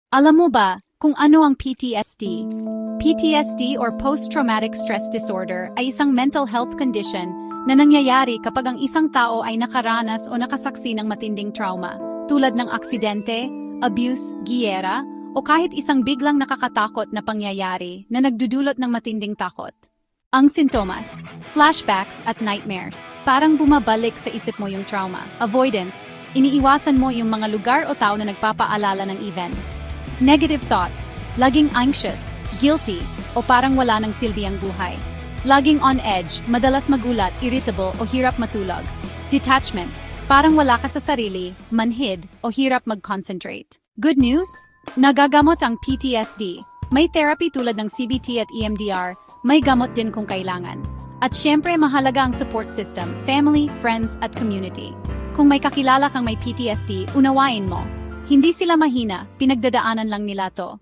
Alam mo ba kung ano ang PTSD? PTSD or Post-Traumatic Stress Disorder ay isang mental health condition na nangyayari kapag ang isang tao ay nakaranas o nakasaksi ng matinding trauma, tulad ng aksidente, abuse, giyera, o kahit isang biglang nakakatakot na pangyayari na nagdudulot ng matinding takot. Ang sintomas, flashbacks at nightmares, parang bumabalik sa isip mo yung trauma. Avoidance, iniiwasan mo yung mga lugar o tao na nagpapaalala ng event. Negative thoughts, laging anxious, guilty, o parang wala ng silbi ang buhay. Laging on edge, madalas magulat, irritable o hirap matulog. Detachment, parang wala ka sa sarili, manhid o hirap mag-concentrate. Good news? Nagagamot ang PTSD. May therapy tulad ng CBT at EMDR, may gamot din kung kailangan. At syempre mahalaga ang support system, family, friends at community. Kung may kakilala kang may PTSD, unawain mo. Hindi sila mahina, pinagdadaanan lang nila to.